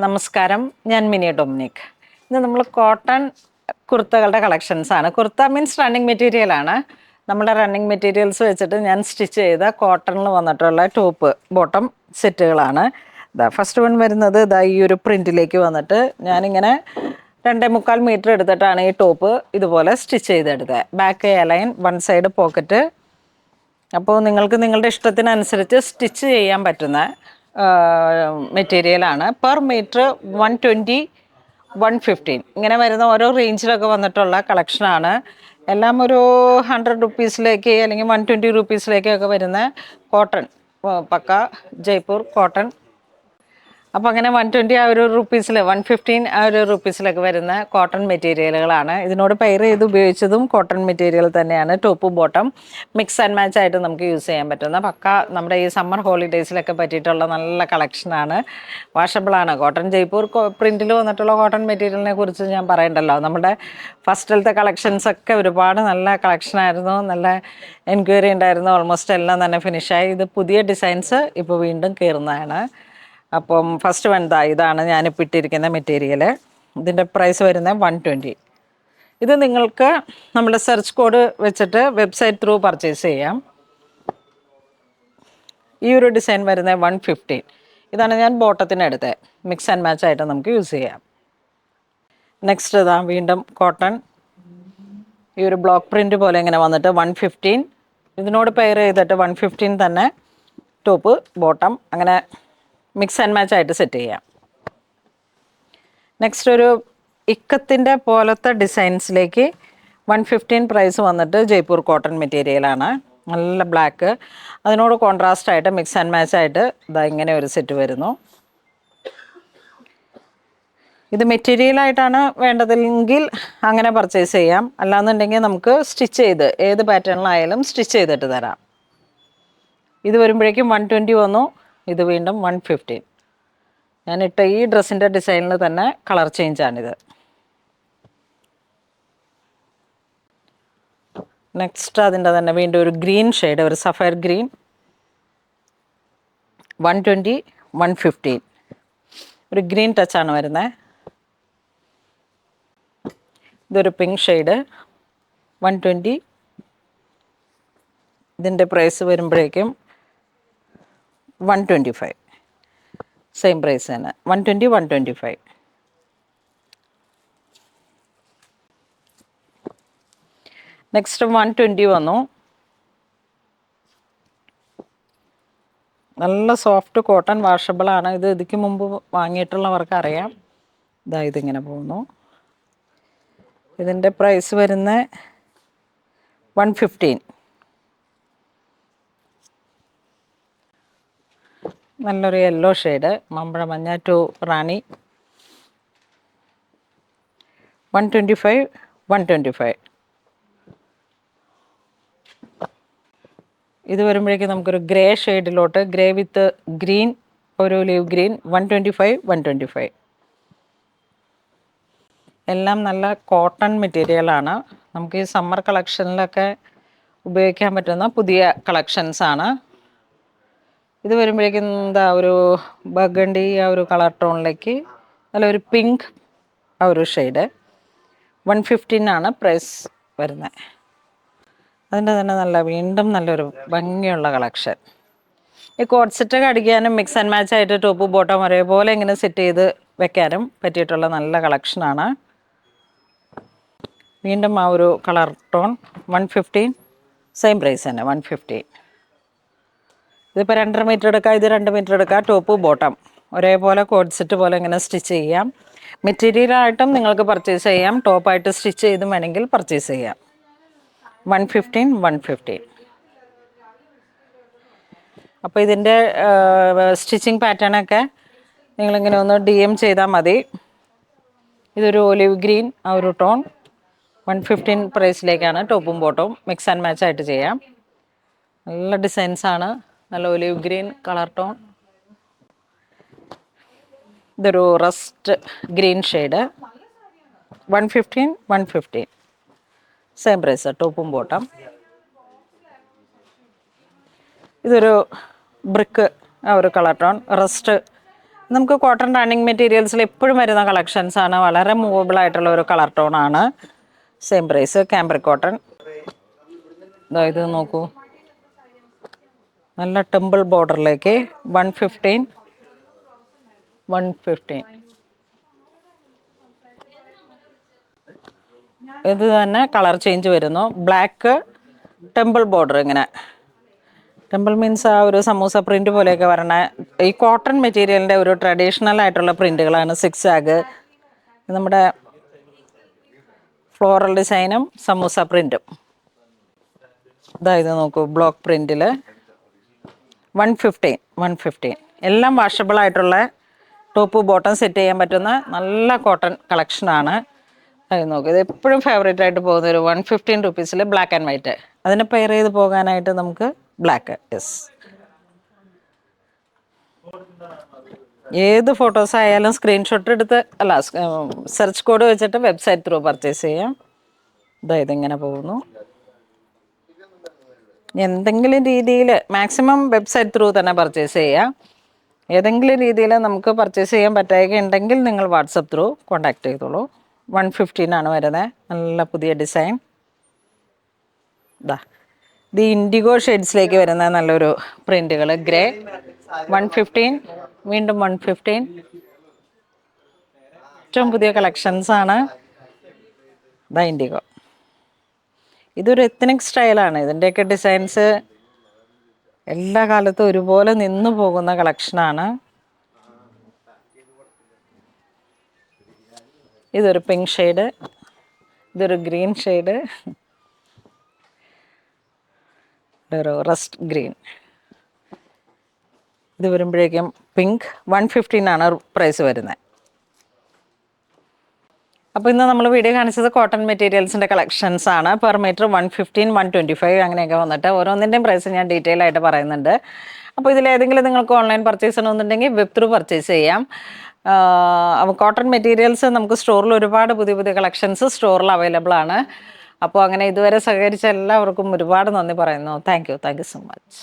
നമസ്കാരം, ഞാൻ mini Dominic. ഇന്ന് നമ്മൾ കോട്ടൺ കുർത്തകളുടെ കളക്ഷൻസാണ്. കുർത്ത മീൻസ് റണ്ണിങ് മെറ്റീരിയലാണ്. നമ്മുടെ റണ്ണിങ് മെറ്റീരിയൽസ് വെച്ചിട്ട് ഞാൻ സ്റ്റിച്ച് ചെയ്ത കോട്ടണിൽ വന്നിട്ടുള്ള ടോപ്പ് ബോട്ടം സെറ്റുകളാണ്. ഫസ്റ്റ് വൺ വരുന്നത് ഈ ഒരു പ്രിൻറ്റിലേക്ക് വന്നിട്ട് ഞാനിങ്ങനെ 2.25 മീറ്റർ എടുത്തിട്ടാണ് ഈ ടോപ്പ് ഇതുപോലെ സ്റ്റിച്ച് ചെയ്തെടുത്തത്. Back align, one side pocket. അപ്പോൾ നിങ്ങൾക്ക് നിങ്ങളുടെ ഇഷ്ടത്തിനനുസരിച്ച് സ്റ്റിച്ച് ചെയ്യാൻ പറ്റുന്ന മെറ്റീരിയലാണ്. പെർ മീറ്റർ 120, 115 ഇങ്ങനെ വരുന്ന ഓരോ റേഞ്ചിലൊക്കെ വന്നിട്ടുള്ള കളക്ഷനാണ്. എല്ലാം ഒരു 100 റുപ്പീസിലേക്ക് അല്ലെങ്കിൽ 120 റുപ്പീസിലേക്കൊക്കെ വരുന്ന കോട്ടൺ, പക്ക ജയ്പൂർ കോട്ടൺ. അപ്പോൾ അങ്ങനെ 120 ആ ഒരു റുപ്പീസിൽ, 115 ആ ഒരു റുപ്പീസിലൊക്കെ വരുന്ന കോട്ടൺ മെറ്റീരിയലുകളാണ്. ഇതിനോട് പെയർ ചെയ്ത് ഉപയോഗിച്ചതും കോട്ടൺ മെറ്റീരിയൽ തന്നെയാണ്. Top bottom mix and match ആയിട്ട് നമുക്ക് യൂസ് ചെയ്യാൻ പറ്റുന്ന പക്ക നമ്മുടെ ഈ സമ്മർ ഹോളിഡേയ്സിലൊക്കെ പറ്റിയിട്ടുള്ള നല്ല കളക്ഷനാണ്. വാഷബിളാണ്. കോട്ടൺ ജയ്പൂർ പ്രിൻറ്റിൽ വന്നിട്ടുള്ള കോട്ടൺ മെറ്റീരിയലിനെ കുറിച്ച് ഞാൻ പറയണ്ടല്ലോ. നമ്മുടെ ഫസ്റ്റിലത്തെ കളക്ഷൻസൊക്കെ ഒരുപാട് നല്ല കളക്ഷനായിരുന്നു. നല്ല എൻക്വയറി ഉണ്ടായിരുന്നു. ഓൾമോസ്റ്റ് എല്ലാം തന്നെ ഫിനിഷായി. ഇത് പുതിയ ഡിസൈൻസ് ഇപ്പോൾ വീണ്ടും കയറുന്നതാണ്. അപ്പം ഫസ്റ്റ് ഇതാണ് ഞാനിപ്പോൾ ഇട്ടിരിക്കുന്ന മെറ്റീരിയൽ. ഇതിൻ്റെ പ്രൈസ് വരുന്നത് 120. ഇത് നിങ്ങൾക്ക് നമ്മുടെ സെർച്ച് കോഡ് വെച്ചിട്ട് വെബ്സൈറ്റ് ത്രൂ പർച്ചേസ് ചെയ്യാം. ഈ ഒരു ഡിസൈൻ വരുന്നത് 115. ഇതാണ് ഞാൻ ബോട്ടത്തിന് എടുത്തത്. മിക്സ് ആൻഡ് മാച്ച് ആയിട്ട് നമുക്ക് യൂസ് ചെയ്യാം. നെക്സ്റ്റ് വീണ്ടും കോട്ടൺ, ഈ ഒരു ബ്ലോക്ക് പ്രിൻ്റ് പോലെ ഇങ്ങനെ വന്നിട്ട് 115. ഇതിനോട് പെയർ ചെയ്തിട്ട് 115 തന്നെ ടോപ്പ് ബോട്ടം അങ്ങനെ മിക്സ് ആൻഡ് മാച്ച് ആയിട്ട് സെറ്റ് ചെയ്യാം. നെക്സ്റ്റ് ഒരു ഇക്കത്തിൻ്റെ പോലത്തെ ഡിസൈൻസിലേക്ക് 115 പ്രൈസ് വന്നിട്ട് ജയ്പൂർ കോട്ടൺ മെറ്റീരിയലാണ്. നല്ല ബ്ലാക്ക്, അതിനോട് കോൺട്രാസ്റ്റ് ആയിട്ട് മിക്സ് ആൻഡ് മാച്ച് ആയിട്ട് ഇങ്ങനെ ഒരു സെറ്റ് വരുന്നു. ഇത് മെറ്റീരിയലായിട്ടാണ് വേണ്ടതെങ്കിൽ അങ്ങനെ പർച്ചേസ് ചെയ്യാം. അല്ലാന്നുണ്ടെങ്കിൽ നമുക്ക് സ്റ്റിച്ച് ചെയ്ത് ഏത് പാറ്റേണിലായാലും സ്റ്റിച്ച് ചെയ്തിട്ട് തരാം. ഇത് വരുമ്പോഴേക്കും 120 വന്നു. ഇത് വീണ്ടും 115. ഞാനിട്ട ഈ ഡ്രസ്സിൻ്റെ ഡിസൈനിൽ തന്നെ കളർ ചേഞ്ചാണിത്. നെക്സ്റ്റ് അതിൻ്റെ തന്നെ വീണ്ടും ഒരു ഗ്രീൻ ഷെയ്ഡ്, ഒരു സഫയർ ഗ്രീൻ, 120, 115. ഒരു ഗ്രീൻ ടച്ചാണ് വരുന്നത്. ഇതൊരു പിങ്ക് ഷെയ്ഡ്, 120. ഇതിൻ്റെ പ്രൈസ് വരുമ്പോഴേക്കും 125. സെയിം പ്രൈസ് തന്നെ, 120, 125. നെക്സ്റ്റ് 120 വന്നു. നല്ല സോഫ്റ്റ് കോട്ടൺ, വാഷബിളാണ്. ഇത് ഇതിക്ക് മുമ്പ് വാങ്ങിയിട്ടുള്ളവർക്ക് അറിയാം. ഇതിങ്ങനെ പോകുന്നു. ഇതിൻ്റെ പ്രൈസ് വരുന്ന 115. നല്ലൊരു യെല്ലോ ഷെയ്ഡ്, മമ്പഴ മഞ്ഞ ടു റാണി, 125, 125. ഇത് വരുമ്പോഴേക്കും നമുക്കൊരു ഗ്രേ ഷെയ്ഡിലോട്ട്, ഗ്രേ വിത്ത് ഗ്രീൻ, ഒരു ലീവ് ഗ്രീൻ, 125, 125. എല്ലാം നല്ല കോട്ടൺ മെറ്റീരിയലാണ്. നമുക്ക് ഈ സമ്മർ കളക്ഷനിലൊക്കെ ഉപയോഗിക്കാൻ പറ്റുന്ന പുതിയ കളക്ഷൻസാണ്. ഇത് വരുമ്പോഴേക്കും ഒരു ബർഗണ്ടി ആ ഒരു കളർ ടോണിലേക്ക് നല്ലൊരു പിങ്ക് ആ ഒരു ഷെയ്ഡ്, 115 ആണ് പ്രൈസ് വരുന്നത്. അതിൻ്റെ തന്നെ വീണ്ടും നല്ലൊരു ഭംഗിയുള്ള കളക്ഷൻ. ഈ കോട്ട് സെറ്റൊക്കെ അടിക്കാനും മിക്സ് ആൻഡ് മാച്ച് ആയിട്ട് ടോപ്പ് ബോട്ടം ഒരേപോലെ ഇങ്ങനെ സെറ്റ് ചെയ്ത് വെക്കാനും പറ്റിയിട്ടുള്ള നല്ല കളക്ഷനാണ്. വീണ്ടും ആ ഒരു കളർ ടോൺ, 115, സെയിം പ്രൈസ് തന്നെ, 150. ഇതിപ്പോൾ 2.5 മീറ്റർ എടുക്കാം, ഇത് 2 മീറ്റർ എടുക്കാം. ടോപ്പ് ബോട്ടം ഒരേപോലെ കോട്ട് സെറ്റ് പോലെ ഇങ്ങനെ സ്റ്റിച്ച് ചെയ്യാം. മെറ്റീരിയലായിട്ടും നിങ്ങൾക്ക് പർച്ചേസ് ചെയ്യാം, ടോപ്പായിട്ട് സ്റ്റിച്ച് ചെയ്തും വേണമെങ്കിൽ പർച്ചേസ് ചെയ്യാം. 115, 150. അപ്പോൾ ഇതിൻ്റെ സ്റ്റിച്ചിങ് പാറ്റേണൊക്കെ നിങ്ങളിങ്ങനെ ഒന്ന് DM ചെയ്താൽ മതി. ഇതൊരു ഒലിവ് ഗ്രീൻ ആ ഒരു ടോൺ, 115 പ്രൈസിലേക്കാണ് ടോപ്പും ബോട്ടവും മിക്സ് ആൻഡ് മാച്ച് ആയിട്ട് ചെയ്യാം. നല്ല ഡിസൈൻസാണ്. നല്ല ഒലിവ് ഗ്രീൻ കളർ ടോൺ, ഇതൊരു rust green shade, 115, 115. Same price ടോപ്പും ബോട്ടം. ഇതൊരു ബ്രിക്ക് ആ ഒരു കളർ ടോൺ, റസ്റ്റ് നമുക്ക് കോട്ടൺ റണ്ണിങ് മെറ്റീരിയൽസിൽ എപ്പോഴും വരുന്ന കളക്ഷൻസ് ആണ്. വളരെ മൂവബിൾ ആയിട്ടുള്ള ഒരു കളർ ടോൺ ആണ്. Same price cambric cotton. ഇത് നോക്കൂ, നല്ല ടെമ്പിൾ ബോർഡറിലേക്ക് 115. ഇത് തന്നെ കളർ ചേഞ്ച് വരുന്നു. ബ്ലാക്ക് ടെമ്പിൾ ബോർഡർ, ഇങ്ങനെ ടെമ്പിൾ മീൻസ് ആ ഒരു സമൂസ പ്രിന്റ് പോലെയൊക്കെ വരണ ഈ കോട്ടൺ മെറ്റീരിയലിൻ്റെ ഒരു ട്രഡീഷണൽ ആയിട്ടുള്ള പ്രിന്റുകളാണ്. സിക്സ് ആഗ്, നമ്മുടെ ഫ്ലോറൽ ഡിസൈനും സമൂസ പ്രിന്റും. ഇത് നോക്കൂ, ബ്ലോക്ക് പ്രിന്റിൽ 115. എല്ലാം വാഷബിൾ ആയിട്ടുള്ള ടോപ്പ് ബോട്ടം സെറ്റ് ചെയ്യാൻ പറ്റുന്ന നല്ല കോട്ടൺ കളക്ഷനാണ്. അത് നോക്കൂ, ഇത് എപ്പോഴും ഫേവറേറ്റ് ആയിട്ട് പോകുന്ന ഒരു 115 റുപ്പീസിൽ ബ്ലാക്ക് ആൻഡ് വൈറ്റ്. അതിനെ പെയർ ചെയ്ത് പോകാനായിട്ട് നമുക്ക് ബ്ലാക്ക്. യെസ്, ഏത് ഫോട്ടോസ് ആയാലും സ്ക്രീൻഷോട്ട് എടുത്ത് സെർച്ച് കോഡ് വെച്ചിട്ട് വെബ്സൈറ്റ് ത്രൂ പർച്ചേസ് ചെയ്യാം. ഇതിങ്ങനെ പോകുന്നു. എന്തെങ്കിലും രീതിയിൽ മാക്സിമം വെബ്സൈറ്റ് ത്രൂ തന്നെ പർച്ചേസ് ചെയ്യാം. ഏതെങ്കിലും രീതിയിൽ നമുക്ക് പർച്ചേസ് ചെയ്യാൻ പറ്റുക ഉണ്ടെങ്കിൽ നിങ്ങൾ വാട്സപ്പ് ത്രൂ കോൺടാക്ട് ചെയ്തോളൂ. 115 ആണ് വരുന്നത്. നല്ല പുതിയ ഡിസൈൻ. ഇത് ഇൻഡിഗോ ഷെയ്ഡ്സിലേക്ക് വരുന്ന നല്ലൊരു പ്രിന്റുകൾ. ഗ്രേ 115, വീണ്ടും 115. ഏറ്റവും പുതിയ കളക്ഷൻസ് ആണ്. ഇൻഡിഗോ. ഇതൊരു എത്നിക് സ്റ്റൈലാണ്. ഇതിൻ്റെയൊക്കെ ഡിസൈൻസ് എല്ലാ കാലത്തും ഒരുപോലെ നിന്നു പോകുന്ന കളക്ഷനാണ്. ഇതൊരു പിങ്ക് ഷെയ്ഡ്, ഇതൊരു ഗ്രീൻ ഷെയ്ഡ്, ഇതൊരു റസ്റ്റ് ഗ്രീൻ. ഇത് വരുമ്പോഴേക്കും പിങ്ക്. 115 ആണ് പ്രൈസ് വരുന്നത്. അപ്പോൾ ഇന്ന് നമ്മൾ വീഡിയോ കാണിച്ചത് കോട്ടൺ മെറ്റീരിയൽസിൻ്റെ കളക്ഷൻസ് ആണ്. പെർ മീറ്റർ 115, 125 അങ്ങനെയൊക്കെ വന്നിട്ട് ഓരോന്നിൻ്റെയും പ്രൈസ് ഞാൻ ഡീറ്റെയിൽ ആയിട്ട് പറയുന്നുണ്ട്. അപ്പോൾ ഇതിലേതെങ്കിലും നിങ്ങൾക്ക് ഓൺലൈൻ പർച്ചേസ് ചെയ്യണമെന്നുണ്ടെങ്കിൽ വെബ് ത്രൂ പർച്ചേസ് ചെയ്യാം. അപ്പോൾ കോട്ടൺ മെറ്റീരിയൽസ് നമുക്ക് സ്റ്റോറിൽ ഒരുപാട് പുതിയ പുതിയ കളക്ഷൻസ് സ്റ്റോറിൽ അവൈലബിൾ ആണ്. അപ്പോൾ അങ്ങനെ ഇതുവരെ സഹകരിച്ച എല്ലാവർക്കും ഒരുപാട് നന്ദി പറയുന്നു. Thank you so much.